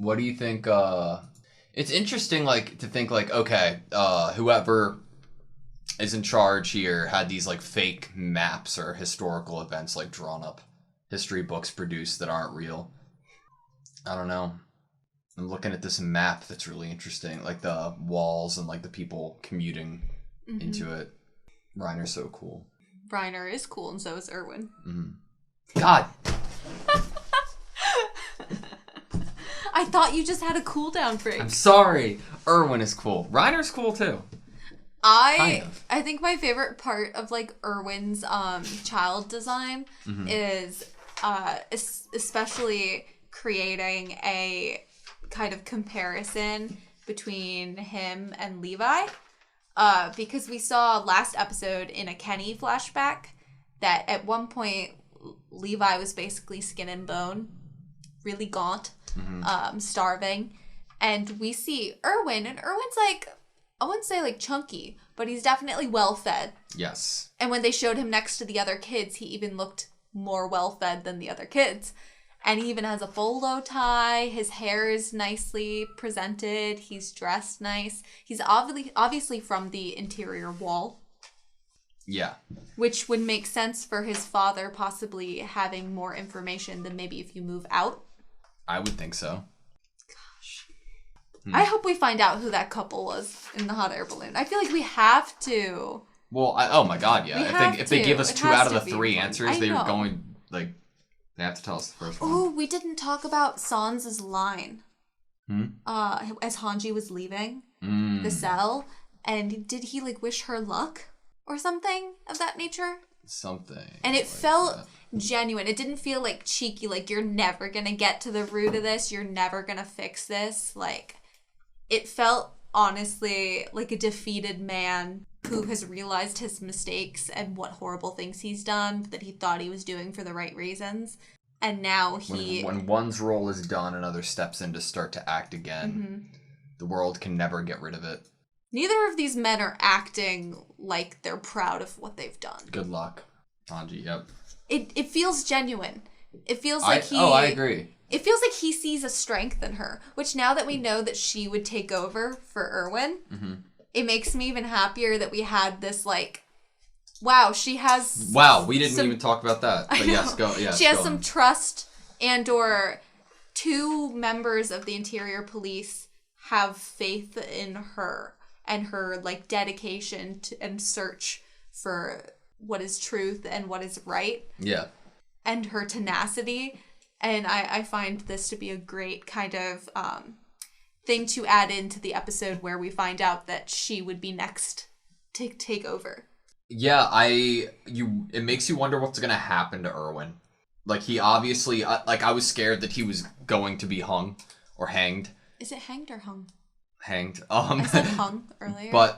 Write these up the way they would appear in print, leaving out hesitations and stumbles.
What do you think? It's interesting, like, to think, like, okay, whoever is in charge here had these, like, fake maps or historical events, like, drawn up. History books produced that aren't real. I don't know. I'm looking at this map that's really interesting. Like, the walls and, like, the people commuting into it. Reiner's so cool. Reiner is cool, and so is Erwin. God! I thought you just had a cooldown break. I'm sorry. Erwin is cool. Reiner's cool, too. I think my favorite part of, like, Erwin's child design is especially creating a kind of comparison between him and Levi. Because we saw last episode in a Kenny flashback that at one point Levi was basically skin and bone, really gaunt, starving. And we see Erwin, and Erwin's like, I wouldn't say like chunky, but he's definitely well-fed. Yes. And when they showed him next to the other kids, he even looked more well-fed than the other kids. And he even has a bolo tie. His hair is nicely presented. He's dressed nice. He's obviously from the interior wall. Yeah. Which would make sense for his father possibly having more information than maybe if you move out. I would think so. Gosh. I hope we find out who that couple was in the hot air balloon. I feel like we have to. Well, oh my god, yeah. If they give us 2 out of the 3 answers, they're going, like, they have to tell us the first one. Oh, we didn't talk about Sans' line. As Hanji was leaving the cell. And did he, like, wish her luck? Or something of that nature? Something. And it felt genuine. It didn't feel, like, cheeky. Like, you're never gonna get to the root of this. You're never gonna fix this. Like, it felt, honestly, like a defeated man who has realized his mistakes and what horrible things he's done that he thought he was doing for the right reasons. And now he... When one's role is done, another steps in to start to act again. The world can never get rid of it. Neither of these men are acting like they're proud of what they've done. Good luck, Hanji, yep. It feels genuine. It feels like I agree. It feels like he sees a strength in her, which now that we know that she would take over for Erwin... It makes me even happier that we had this, like, wow, she has... Wow, we didn't even talk about that. But yes, go. Yes, she has some trust, and or 2 members of the interior police have faith in her and her, like, dedication to, and search for what is truth and what is right. Yeah. And her tenacity. And I find this to be a great kind of... thing to add into the episode where we find out that she would be next to take over. Yeah, it makes you wonder what's gonna happen to Erwin. Like, he obviously, I was scared that he was going to be hung or hanged. Is it hanged or hung? Hanged. I said hung earlier. But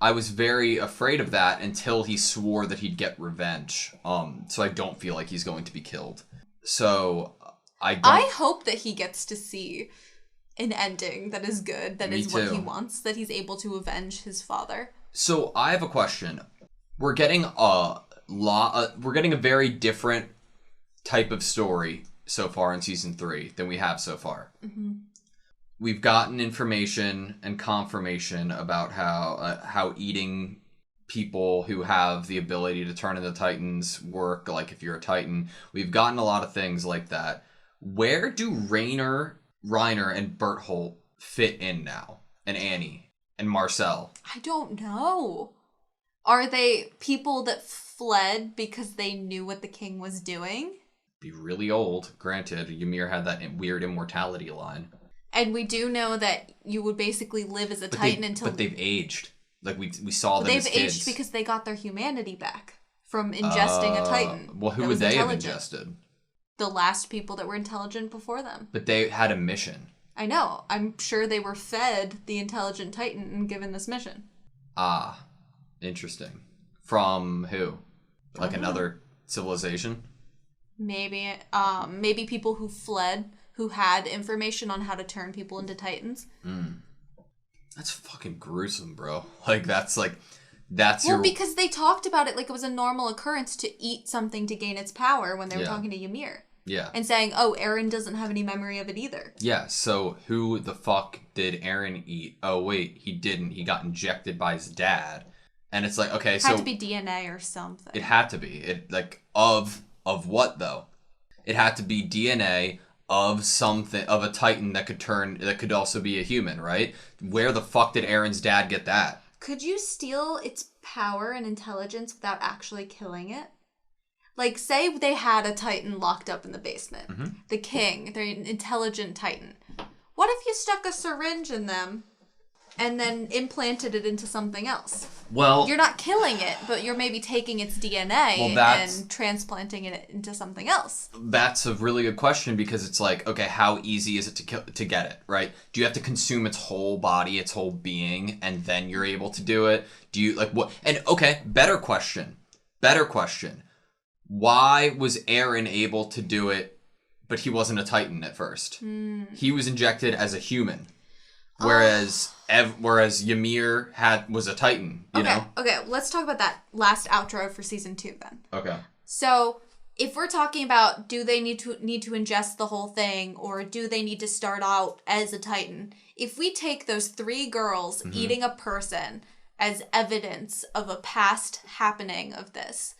I was very afraid of that until he swore that he'd get revenge. So I don't feel like he's going to be killed. So I hope that he gets to see an ending that is good, that is what he wants, that he's able to avenge his father. So I have a question. We're getting a very different type of story so far in season 3 than we have so far. We've gotten information and confirmation about how eating people who have the ability to turn into Titans work, like if you're a Titan. We've gotten a lot of things like that. Where do Reiner and Berthold fit in now? And Annie and Marcel? I don't know. Are they people that fled because they knew what the king was doing? Be really old. Granted, Ymir had that weird immortality line. And we do know that you would basically live as a Titan until... But they've aged. Like, we saw them as kids. They've aged because they got their humanity back from ingesting a Titan. Well, who would they have ingested? The last people that were intelligent before them. But they had a mission. I know. I'm sure they were fed the intelligent Titan and given this mission. Ah, interesting. From who? Like another civilization? Maybe. Maybe people who fled, who had information on how to turn people into Titans. That's fucking gruesome, bro. Like, that's your... Well, because they talked about it like it was a normal occurrence to eat something to gain its power when they were talking to Ymir. Yeah. And saying, oh, Eren doesn't have any memory of it either. Yeah, so who the fuck did Eren eat? Oh, wait, he didn't. He got injected by his dad. And it's like, okay, so... It had to be DNA or something. It had to be. Of what, though? It had to be DNA of something, of a Titan that could also be a human, right? Where the fuck did Eren's dad get that? Could you steal its power and intelligence without actually killing it? Like, say they had a Titan locked up in the basement. Mm-hmm. The king, the intelligent Titan. What if you stuck a syringe in them and then implanted it into something else? Well... You're not killing it, but you're maybe taking its DNA and transplanting it into something else. That's a really good question, because it's like, okay, how easy is it to get it, right? Do you have to consume its whole body, its whole being, and then you're able to do it? Do you, like, what? And, okay, better question. Why was Eren able to do it, but he wasn't a Titan at first? He was injected as a human, whereas Ymir was a Titan. You know? Okay. Let's talk about that last outro for season 2 then. Okay. So if we're talking about, do they need to ingest the whole thing, or do they need to start out as a Titan? If we take those 3 girls eating a person as evidence of a past happening of this.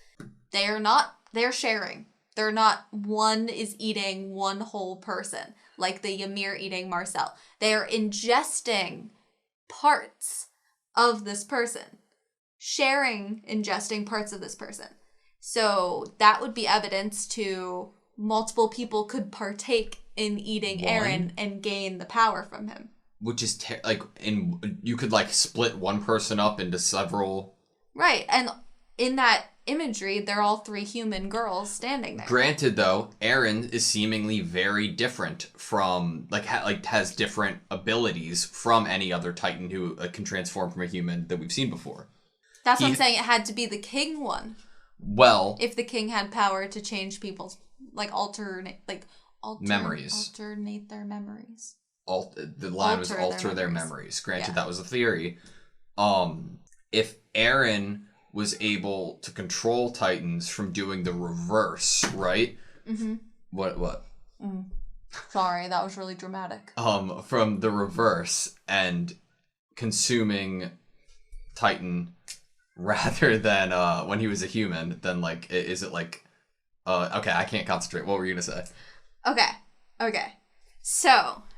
They're sharing. They're not, one is eating one whole person, like the Ymir eating Marcel. They are ingesting parts of this person. Ingesting parts of this person. So that would be evidence to multiple people could partake in eating Eren and gain the power from him. Which is, you could, like, split one person up into several... Right, and in that imagery, they're all 3 human girls standing there. Granted, though, Eren is seemingly very different from, has different abilities from any other Titan who can transform from a human that we've seen before. That's what I'm saying. It had to be the king one. Well... If the king had power to change people's, memories. Alternate their memories. The line was alter their memories. Granted, that was a theory. If Eren was able to control Titans from doing the reverse, right? Mm-hmm. What? Sorry, that was really dramatic. From the reverse and consuming Titan rather than when he was a human, then is it okay, I can't concentrate. What were you gonna say? Okay.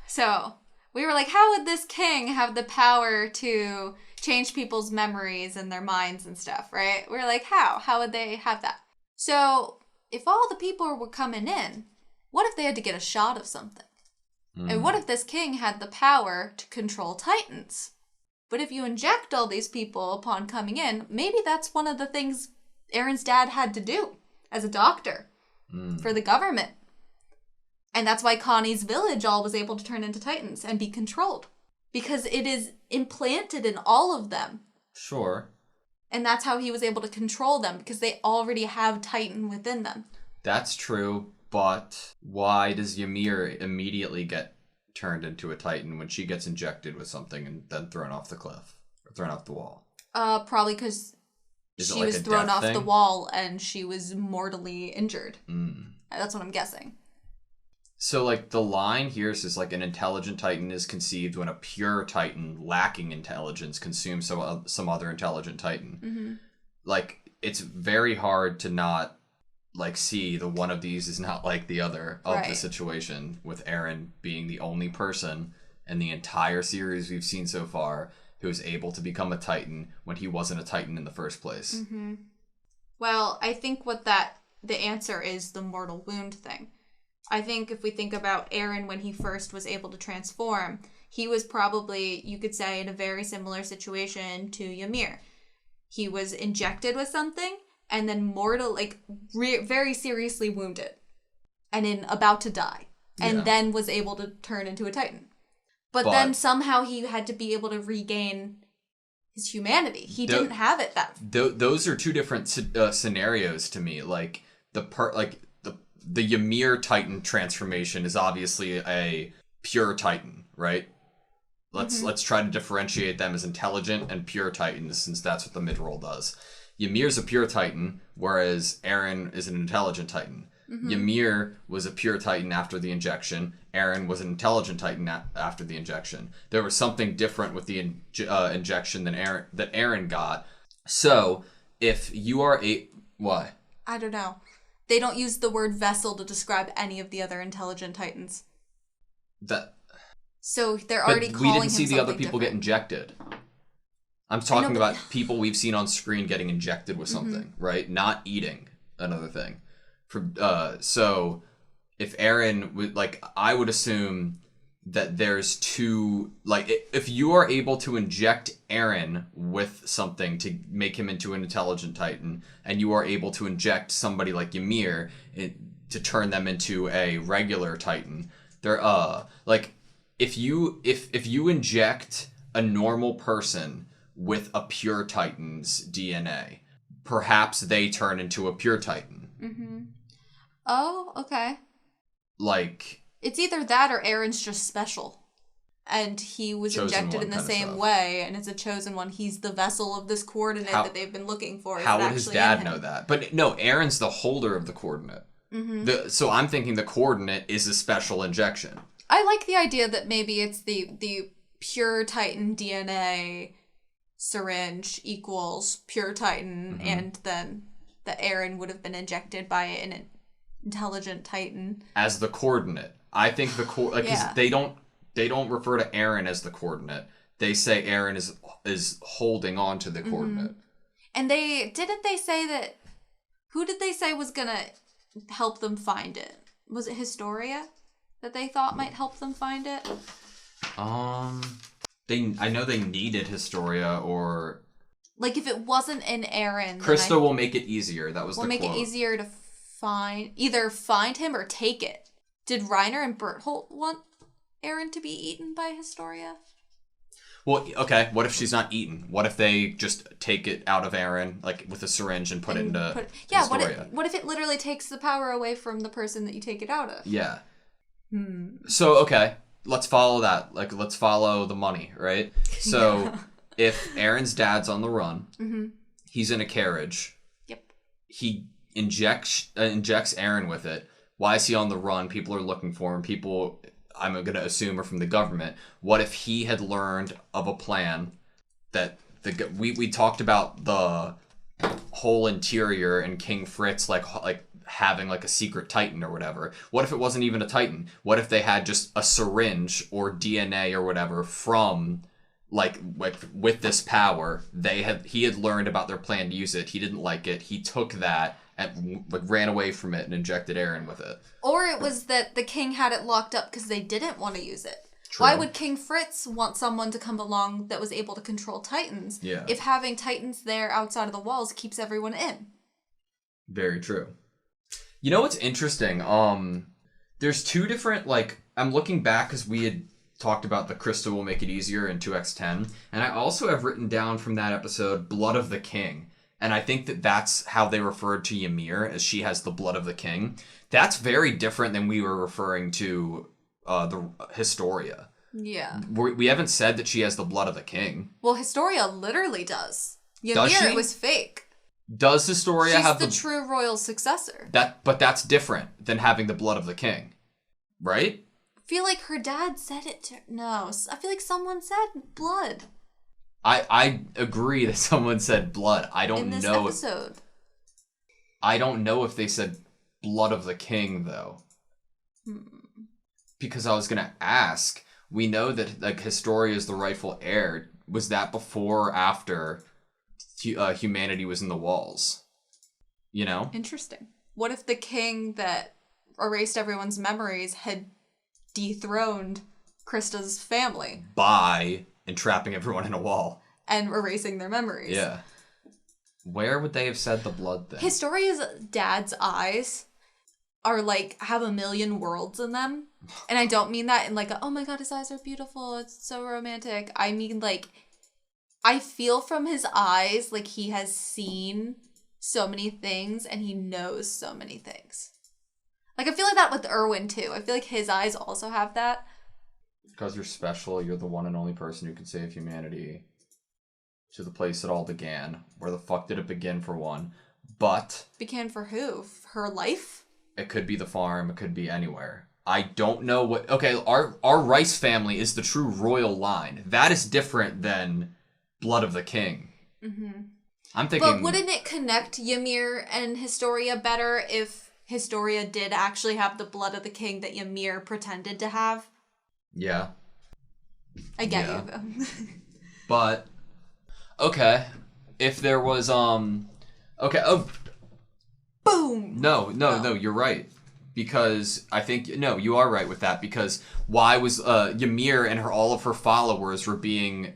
So we were like, how would this king have the power to change people's memories and their minds and stuff, right? We're like, how would they have that? So if all the people were coming in, what if they had to get a shot of something? And what if this king had the power to control Titans? But if you inject all these people upon coming in, maybe that's one of the things Eren's dad had to do as a doctor for the government. And that's why Connie's village all was able to turn into Titans and be controlled. Because it is implanted in all of them. Sure. And that's how he was able to control them, because they already have Titan within them. That's true, but why does Ymir immediately get turned into a Titan when she gets injected with something and then thrown off the cliff? Or thrown off the wall? Probably because she was thrown off the wall and she was mortally injured. That's what I'm guessing. So, the line here says, an intelligent Titan is conceived when a pure Titan lacking intelligence consumes some other intelligent Titan. Mm-hmm. It's very hard to not, see the one of these is not like the other of the situation, with Eren being the only person in the entire series we've seen so far who is able to become a Titan when he wasn't a Titan in the first place. Mm-hmm. Well, I think the answer is the mortal wound thing. I think if we think about Eren when he first was able to transform, he was probably, you could say, in a very similar situation to Ymir. He was injected with something and then very seriously wounded and about to die, and then was able to turn into a Titan. But then somehow he had to be able to regain his humanity. He didn't have it those are two different scenarios to me. The Ymir Titan transformation is obviously a pure Titan, right? Let's try to differentiate them as intelligent and pure Titans, since that's what the mid-roll does. Ymir's a pure Titan, whereas Eren is an intelligent Titan. Ymir was a pure Titan after the injection. Eren was an intelligent Titan after the injection. There was something different with the injection that Eren got. So, if you are what? I don't know. They don't use the word vessel to describe any of the other intelligent Titans. So they're already calling him we didn't see the other people different. get injected. I'm talking about people we've seen on screen getting injected with something, right? Not eating, another thing. So if Eren would, I would assume that there's two, if you are able to inject Eren with something to make him into an intelligent Titan, and you are able to inject somebody like Ymir to turn them into a regular Titan, they're if you inject a normal person with a pure Titan's DNA, perhaps they turn into a pure Titan. Mm-hmm. Oh, okay. It's either that or Eren's just special. And he was injected in the same way, and it's a chosen one. He's the vessel of this coordinate that they've been looking for. How would his dad know that? But no, Eren's the holder of the coordinate. Mm-hmm. So I'm thinking the coordinate is a special injection. I like the idea that maybe it's the pure Titan DNA syringe equals pure Titan, and then that Eren would have been injected by an intelligent Titan as the coordinate. I think they don't refer to Eren as the coordinate. They say Eren is holding on to the coordinate. And they say that, who did they say was gonna help them find it? Was it Historia that they thought might help them find it? I know they needed Historia, or if it wasn't in Eren, Krista will make it easier. That was the quote. Will make it easier to either find him or take it. Did Reiner and Bertholdt want Eren to be eaten by Historia? Well, okay, what if she's not eaten? What if they just take it out of Eren, with a syringe, and put it into Historia? What if it literally takes the power away from the person that you take it out of? Yeah. So, okay, let's follow that. Let's follow the money, right? So, if Eren's dad's on the run, he's in a carriage. Yep. He injects Eren with it. Why is he on the run? People are looking for him. People, I'm going to assume, are from the government. What if he had learned of a plan that we talked about the whole interior and King Fritz having a secret Titan or whatever. What if it wasn't even a Titan? What if they had just a syringe or DNA or whatever from with this power? He had learned about their plan to use it. He didn't like it. He took that and ran away from it and injected Eren with it. Or it was that the king had it locked up because they didn't want to use it. True. Why would King Fritz want someone to come along that was able to control Titans if having Titans there outside of the walls keeps everyone in? Very true. You know what's interesting? There's two different, I'm looking back because we had talked about the Krista will make it easier in 2x10, and I also have written down from that episode Blood of the King. And I think that's how they referred to Ymir, as she has the blood of the king. That's very different than we were referring to the Historia. Yeah. We haven't said that she has the blood of the king. Well, Historia literally does. Ymir was fake. Does Historia have the true royal successor? But that's different than having the blood of the king, right? I feel like her dad said it to her. No, I feel like someone said blood. I agree that someone said blood. I don't know. In this episode. I don't know if they said blood of the king, though. Because I was going to ask, we know that Historia is the rightful heir. Was that before or after humanity was in the walls? You know? Interesting. What if the king that erased everyone's memories had dethroned Krista's family? By entrapping everyone in a wall. And erasing their memories. Yeah. Where would they have said the blood thing? Historia's dad's eyes are have a million worlds in them. And I don't mean that in oh my god, his eyes are beautiful, it's so romantic. I mean I feel from his eyes he has seen so many things and he knows so many things. I feel like that with Erwin too. I feel like his eyes also have that. Because you're special, you're the one and only person who can save humanity to the place it all began. Where the fuck did it begin, for one? But... Began for who? Her life? It could be the farm. It could be anywhere. I don't know what... Okay, our Rice family is the true royal line. That is different than Blood of the King. Mm-hmm. I'm thinking... But wouldn't it connect Ymir and Historia better if Historia did actually have the blood of the king that Ymir pretended to have? Yeah. I get you, though. But, okay. If there was, okay, oh. Boom! No, you're right. Because I think, no, you are right with that. Because why was, Ymir and all of her followers were being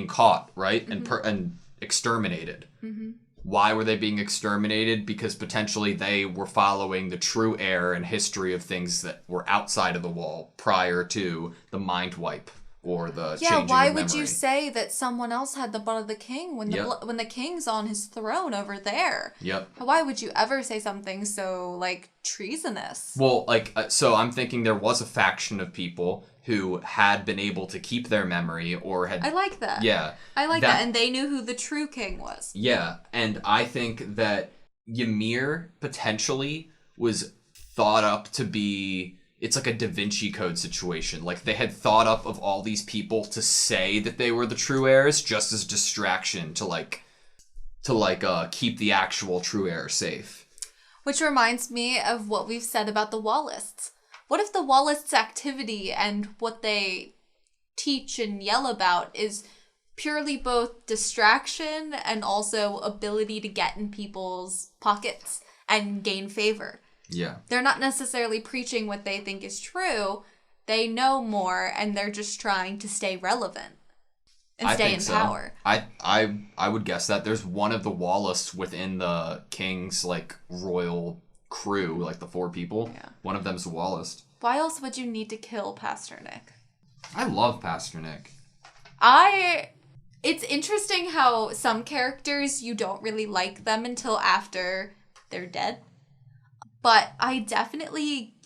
caught, right? Mm-hmm. And exterminated. Mm-hmm. Why were they being exterminated? Because potentially they were following the true heir and history of things that were outside of the wall prior to the mind wipe or the changing of memory. Yeah, why would you say that someone else had the blood of the king when when the king's on his throne over there? Yep. Why would you ever say something so, like, treasonous? Well, like, so I'm thinking there was a faction of people who had been able to keep their memory or had... I like that. Yeah. I like that. And they knew who the true king was. Yeah. And I think that Ymir potentially was thought up to be... It's like a Da Vinci Code situation. Like, they had thought up of all these people to say that they were the true heirs just as distraction to keep the actual true heir safe. Which reminds me of what we've said about the Wallists. What if the Wallists' activity and what they teach and yell about is purely both distraction and also ability to get in people's pockets and gain favor? Yeah. They're not necessarily preaching what they think is true. They know more and they're just trying to stay relevant and stay in power. I would guess that there's one of the Wallists within the king's like royal crew, like the 4 people. Yeah. One of them's a Wallist. Why else would you need to kill Pastor Nick? I love Pastor Nick. It's interesting how some characters you don't really like them until after they're dead. But I definitely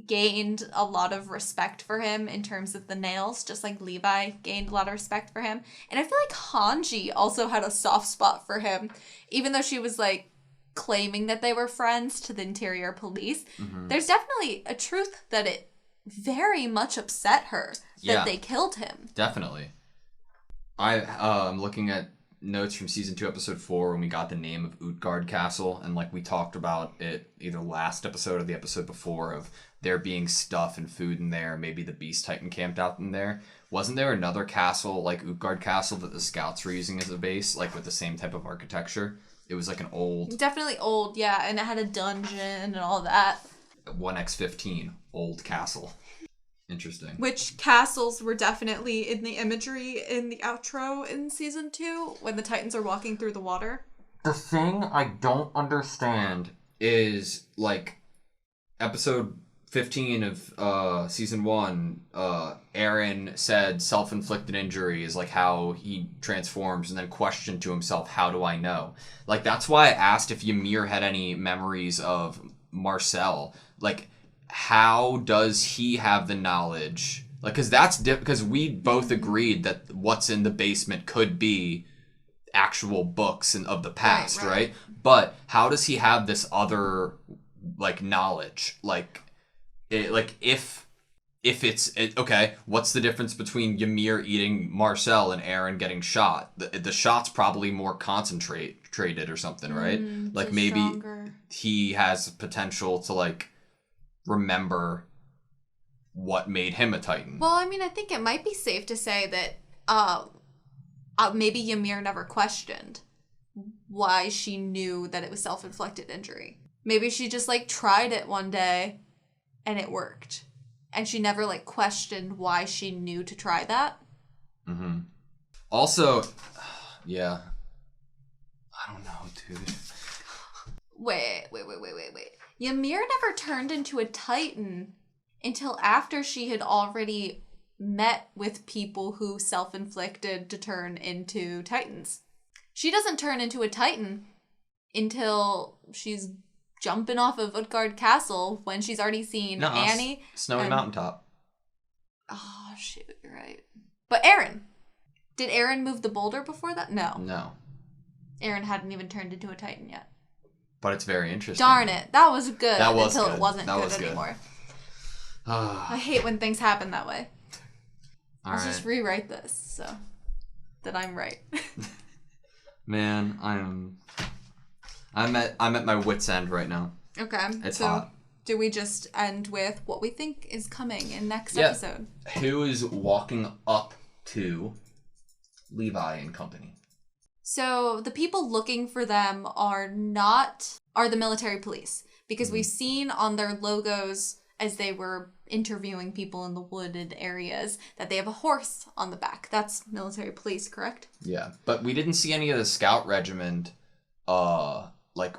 gained a lot of respect for him in terms of the nails, just like Levi gained a lot of respect for him. And I feel like Hanji also had a soft spot for him, even though she was like claiming that they were friends to the interior police. Mm-hmm. There's definitely a truth that it very much upset her that they killed him. Definitely. I'm looking at notes from season 2 episode 4 when we got the name of Utgard Castle, and like we talked about it either last episode or the episode before of there being stuff and food in there, maybe the Beast Titan camped out in there. Wasn't there another castle like Utgard Castle that the scouts were using as a base, like with the same type of architecture? It was like an old... Definitely old, yeah, and it had a dungeon and all that. 1x15, old castle. Interesting. Which castles were definitely in the imagery in the outro in season 2 when the Titans are walking through the water. The thing I don't understand is, like, episode 15 of season 1, Eren said self-inflicted injury is, like, how he transforms, and then questioned to himself, how do I know? Like, that's why I asked if Ymir had any memories of Marcel. Like, how does he have the knowledge? Like, because we both agreed that what's in the basement could be actual books of the past, right? But how does he have this other, like, knowledge? Like, if it's okay, what's the difference between Ymir eating Marcel and Eren getting shot? The shot's probably more concentrated or something, right? Like, maybe stronger. He has potential to, like, remember what made him a Titan. Well, I mean, I think it might be safe to say that maybe Ymir never questioned why she knew that it was self-inflicted injury. Maybe she just, like, tried it one day and it worked. And she never, like, questioned why she knew to try that. Mm-hmm. Also, yeah. I don't know, dude. Wait. Ymir never turned into a Titan until after she had already met with people who self-inflicted to turn into Titans. She doesn't turn into a Titan until she's jumping off of Utgard Castle when she's already seen Annie. Snowy Mountaintop. Oh, shoot, you're right. But Eren. Did Eren move the boulder before that? No. No. Eren hadn't even turned into a Titan yet. But it's very interesting. Darn it. That was good That was until good. it wasn't That good was good. anymore. I hate when things happen that way. Let's just rewrite this so that I'm right. Man, I'm at my wit's end right now. Okay. It's hot. Do we just end with what we think is coming in next episode? Who is walking up to Levi and company? So the people looking for them are the military police, because we've seen on their logos as they were interviewing people in the wooded areas that they have a horse on the back. That's military police, correct? Yeah, but we didn't see any of the scout regiment. Like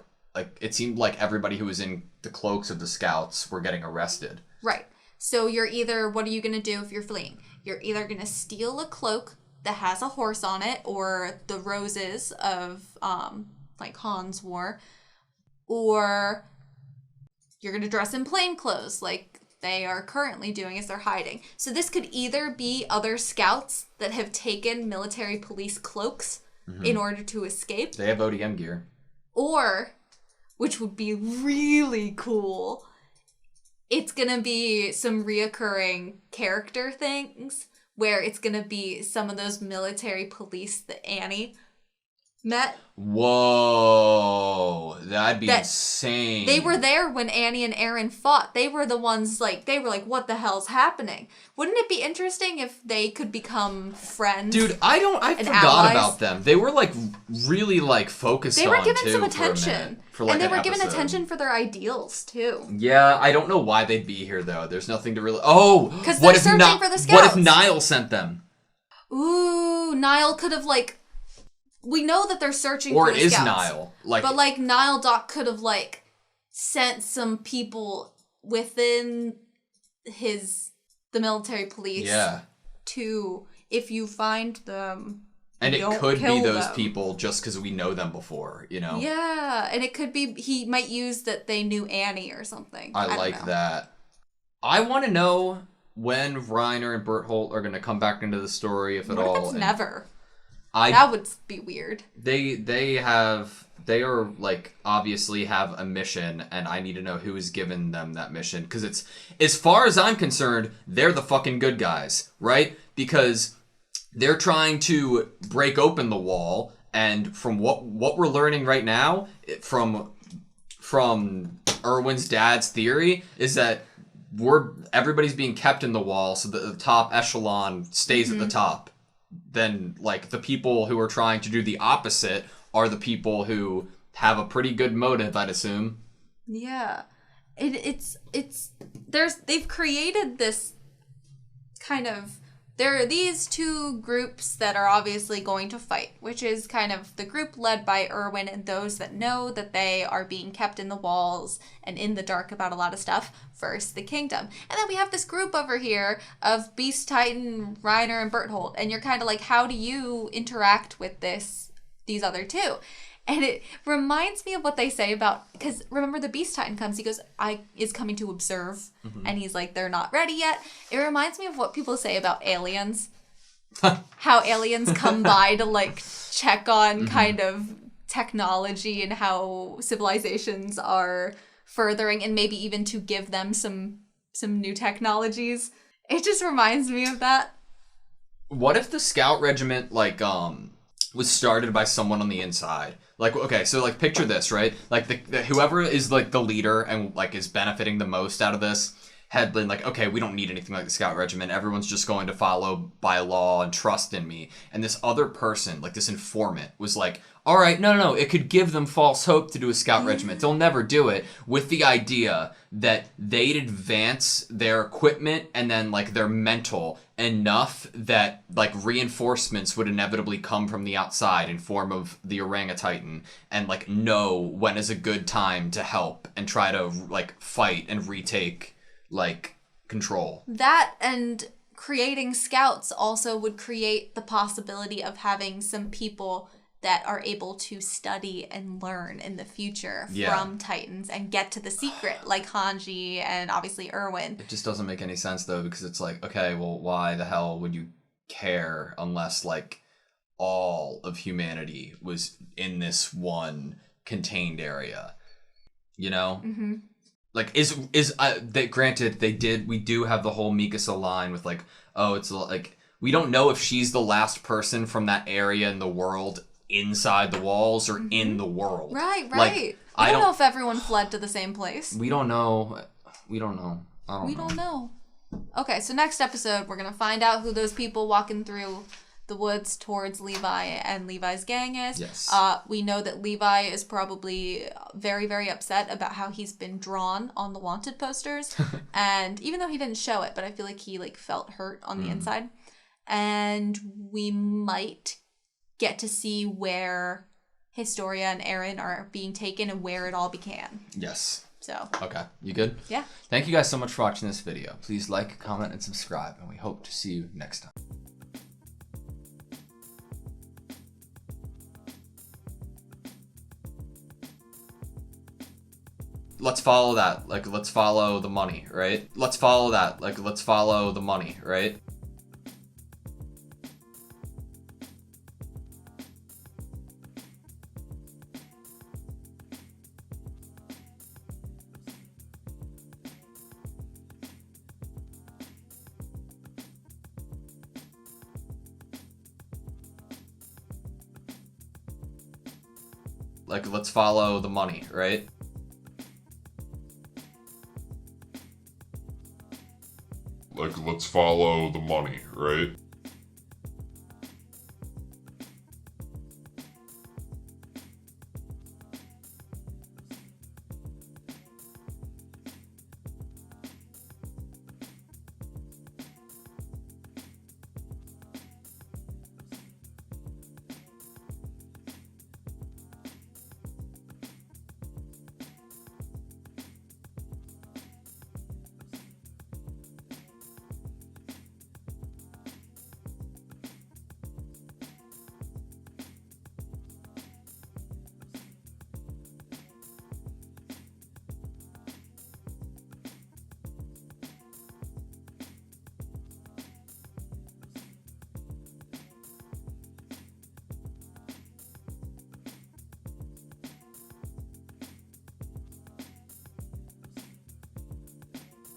it seemed like everybody who was in the cloaks of the scouts were getting arrested. Right. So what are you going to do if you're fleeing? You're either going to steal a cloak that has a horse on it, or the roses of like Hans wore, or you're going to dress in plain clothes like they are currently doing as they're hiding. So this could either be other scouts that have taken military police cloaks in order to escape. They have ODM gear. Or, which would be really cool, it's going to be some reoccurring character things where it's going to be some of those military police that Annie met. Whoa, that'd be insane. They were there when Annie and Aaron fought. They were the ones, they were like, what the hell's happening? Wouldn't it be interesting if they could become friends? Dude, I forgot allies? About them. They were really focused on They were given too, some attention. and they were given attention for their ideals too. Yeah, I don't know why they'd be here though. There's nothing to really... Oh! Because they're searching for the scouts. What if Niall sent them? Ooh, Niall could have we know that they're searching for the scouts. Or is Niall? But Niall Doc could have sent some people within the military police to, if you find them, and it could be those people just because we know them before, you know? Yeah, and it could be he might use that they knew Annie or something. I like that. I want to know when Reiner and Berthold are going to come back into the story, if at all. What if it's never? That would be weird. They are obviously have a mission, and I need to know who has given them that mission, because it's, as far as I'm concerned, they're the fucking good guys, right? Because they're trying to break open the wall, and from what we're learning right now from Erwin's dad's theory is that everybody's being kept in the wall so that the top echelon stays at the top. Then the people who are trying to do the opposite are the people who have a pretty good motive, I'd assume. Yeah. They've created this kind of, there are these two groups that are obviously going to fight, which is kind of the group led by Erwin and those that know that they are being kept in the walls and in the dark about a lot of stuff, versus the kingdom. And then we have this group over here of Beast Titan, Reiner, and Berthold, and you're kind of how do you interact with these other two? And it reminds me of what they say about, because remember the Beast Titan comes, he goes, is coming to observe, and he's like, they're not ready yet. It reminds me of what people say about aliens. How aliens come by to check on kind of technology and how civilizations are furthering, and maybe even to give them some new technologies. It just reminds me of that. What if the scout regiment was started by someone on the inside? Okay, so picture this, right? Whoever is the leader and is benefiting the most out of this had been okay, we don't need anything like the scout regiment. Everyone's just going to follow by law and trust in me. And this other person, this informant, was all right, no, it could give them false hope to do a scout regiment. They'll never do it, with the idea that they'd advance their equipment and then their mental enough that reinforcements would inevitably come from the outside in form of the orangutan, and know when is a good time to help and try to fight and retake control. That and creating scouts also would create the possibility of having some people that are able to study and learn in the future from Titans and get to the secret, like Hanji and obviously Erwin. It just doesn't make any sense though, because it's okay, well, why the hell would you care unless all of humanity was in this one contained area? You know? Mm-hmm. Like, granted, we do have the whole Mikasa line with, like, oh, it's, like, we don't know if she's the last person from that area in the world inside the walls or in the world. Right. Like, I don't know if everyone fled to the same place. We don't know. We don't know. Okay, so next episode, we're going to find out who those people walking through the woods towards Levi and Levi's gang is. Yes. We know that Levi is probably very, very upset about how he's been drawn on the wanted posters. And even though he didn't show it, but I feel like he like felt hurt on the inside. And we might get to see where Historia and Eren are being taken and where it all began. Yes. So. Okay. You good? Yeah. Thank you guys so much for watching this video. Please like, comment, and subscribe. And we hope to see you next time. Let's follow that. Like, let's follow the money, right? Let's follow that. Like, let's follow the money, right? Like, let's follow the money, right? Like, let's follow the money, right?